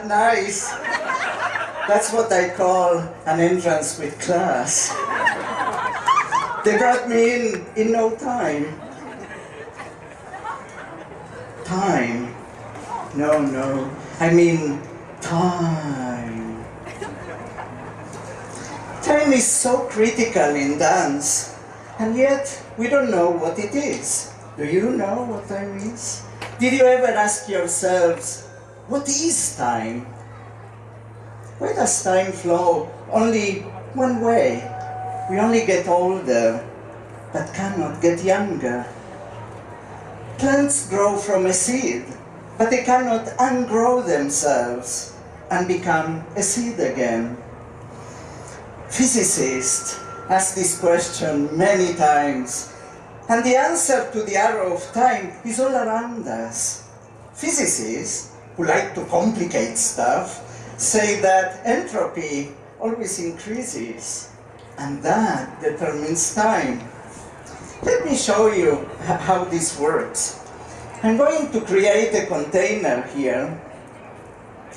that nice? That's what I call an entrance with class. They brought me in no time. Time. No. I mean, time. Time is so critical in dance, and yet we don't know what it is. Do you know what time is? Did you ever ask yourselves, what is time? Why does time flow only one way? We only get older, but cannot get younger. Plants grow from a seed, but they cannot ungrow themselves and become a seed again. Physicists ask this question many times, and the answer to the arrow of time is all around us. Physicists, who like to complicate stuff, say that entropy always increases, and that determines time. Let me show you how this works. I'm going to create a container here,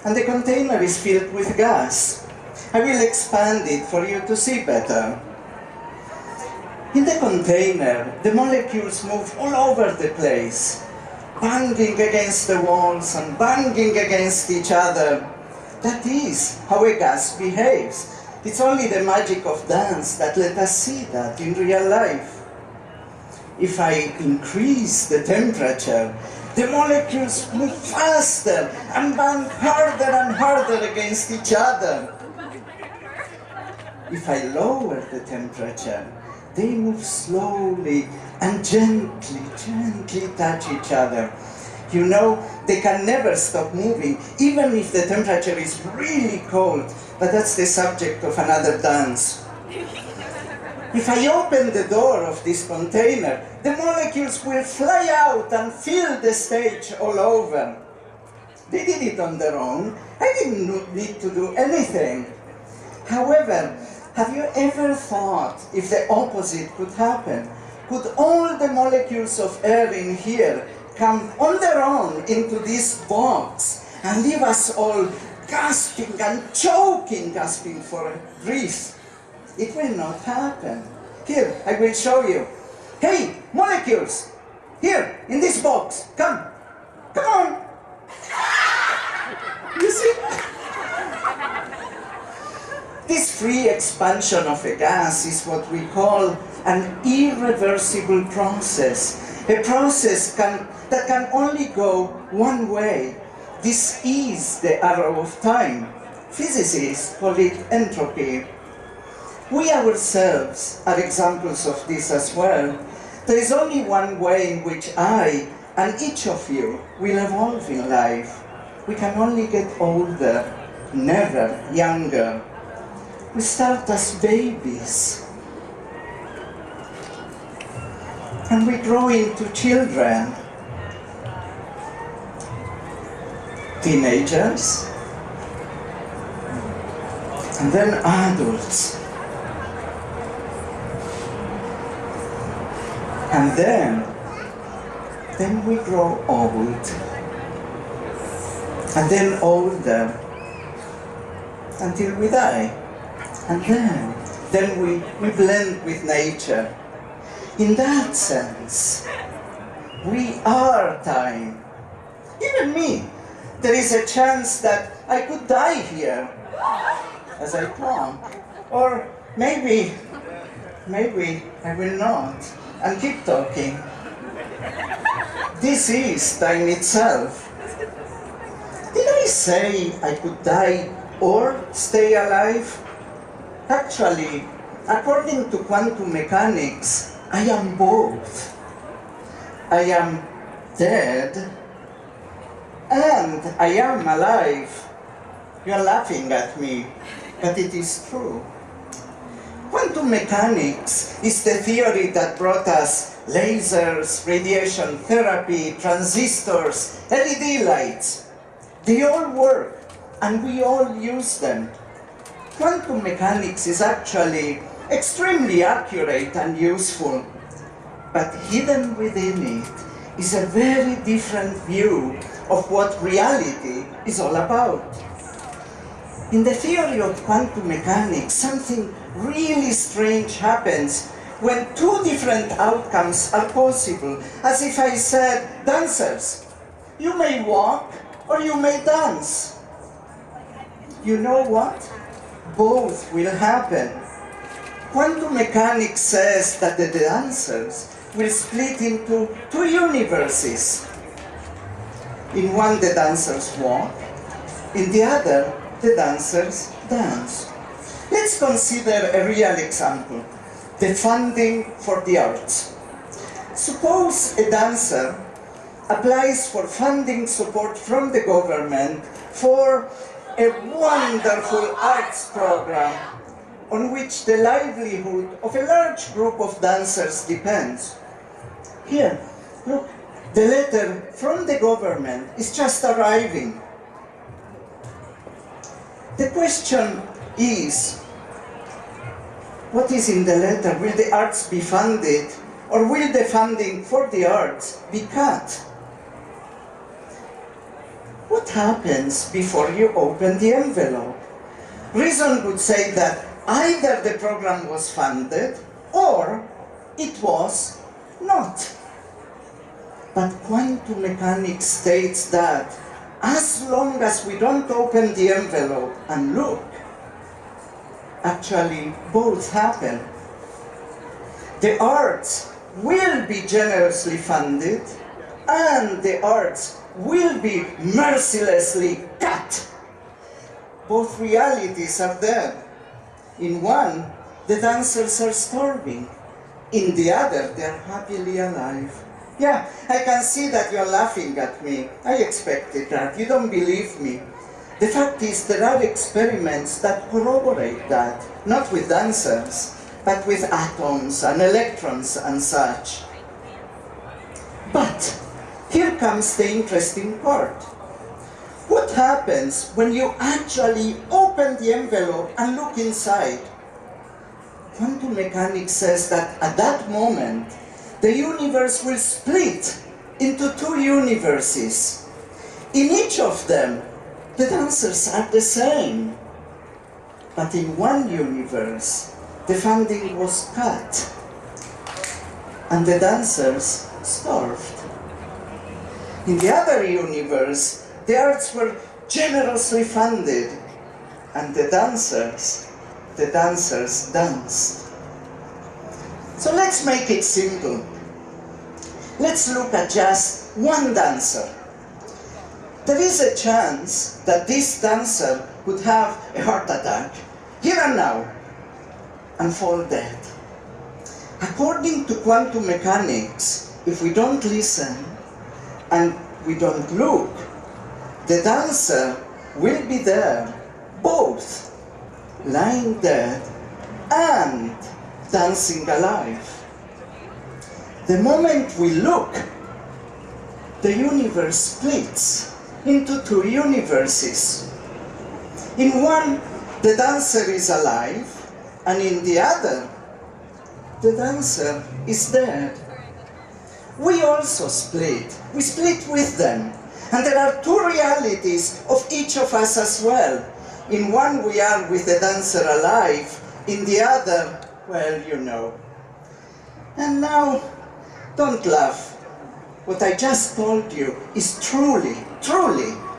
and the container is filled with gas. I will expand it for you to see better. In the container, the molecules move all over the place, banging against the walls and banging against each other. That is how a gas behaves. It's only the magic of dance that let us see that in real life. If I increase the temperature, the molecules move faster and bang harder and harder against each other. If I lower the temperature, they move slowly and gently touch each other. You know, they can never stop moving, even if the temperature is really cold, but that's the subject of another dance. If I open the door of this container, the molecules will fly out and fill the stage all over. They did it on their own. I didn't need to do anything. However, have you ever thought if the opposite could happen? Could all the molecules of air in here come on their own into this box and leave us all gasping and choking, gasping for breath? It will not happen. Here, I will show you. Hey, molecules! Here, in this box. Come on! You see? This free expansion of a gas is what we call an irreversible process. A process that can only go one way. This is the arrow of time. Physicists call it entropy. We ourselves are examples of this as well. There is only one way in which I and each of you will evolve in life. We can only get older, never younger. We start as babies, and we grow into children, teenagers, and then adults, and then we grow old, and then older, until we die. And then we blend with nature. In that sense, we are time. Even me. There is a chance that I could die here as I come. Or maybe I will not and keep talking. This is time itself. Did I say I could die or stay alive? Actually, according to quantum mechanics, I am both. I am dead and I am alive. You are laughing at me, but it is true. Quantum mechanics is the theory that brought us lasers, radiation therapy, transistors, LED lights. They all work, and we all use them. Quantum mechanics is actually extremely accurate and useful, but hidden within it is a very different view of what reality is all about. In the theory of quantum mechanics, something really strange happens when two different outcomes are possible. As if I said, dancers, you may walk or you may dance. You know what? Both will happen. Quantum mechanics says that the dancers will split into two universes. In one, the dancers walk. In the other, the dancers dance. Let's consider a real example, the funding for the arts. Suppose a dancer applies for funding support from the government for a wonderful arts program on which the livelihood of a large group of dancers depends. Here, look, the letter from the government is just arriving. The question is, what is in the letter? Will the arts be funded, or will the funding for the arts be cut? What happens before you open the envelope? Reason would say that either the program was funded, or it was not. But quantum mechanics states that as long as we don't open the envelope and look, actually both happen. The arts will be generously funded, and the arts will be mercilessly cut. Both realities are there. In one, the dancers are starving. In the other, they're happily alive. Yeah, I can see that you're laughing at me. I expected that. You don't believe me. The fact is, there are experiments that corroborate that, not with dancers, but with atoms and electrons and such. But here comes the interesting part. What happens when you actually open the envelope and look inside? Quantum mechanics says that at that moment, the universe will split into two universes. In each of them, the dancers are the same. But in one universe, the funding was cut, and the dancers starved. In the other universe, the arts were generously funded, and the dancers danced. So let's make it simple. Let's look at just one dancer. There is a chance that this dancer could have a heart attack, here and now, and fall dead. According to quantum mechanics, if we don't listen and we don't look, the dancer will be there, both lying dead and dancing alive. The moment we look, the universe splits into two universes. In one, the dancer is alive, and in the other, the dancer is dead. We also split. We split with them. And there are two realities of each of us as well. In one, we are with the dancer alive. In the other, well, you know. And now, don't laugh. What I just told you is truly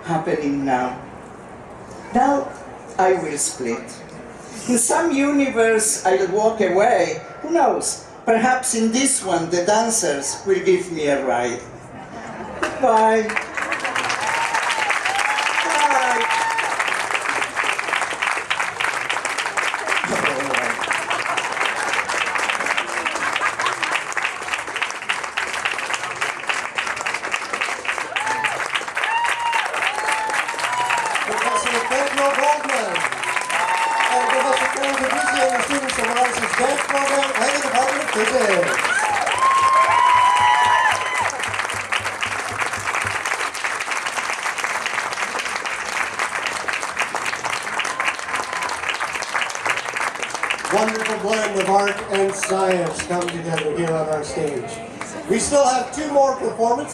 happening now. Now, I will split. In some universe, I'll walk away. Who knows? Perhaps in this one, the dancers will give me a ride. Bye. Professor Pedro Goldman and Professor Duplisea and the students of Ryerson's dance program and the Department of Physics. Wonderful blend of art and science come together here on our stage. We still have two more performances.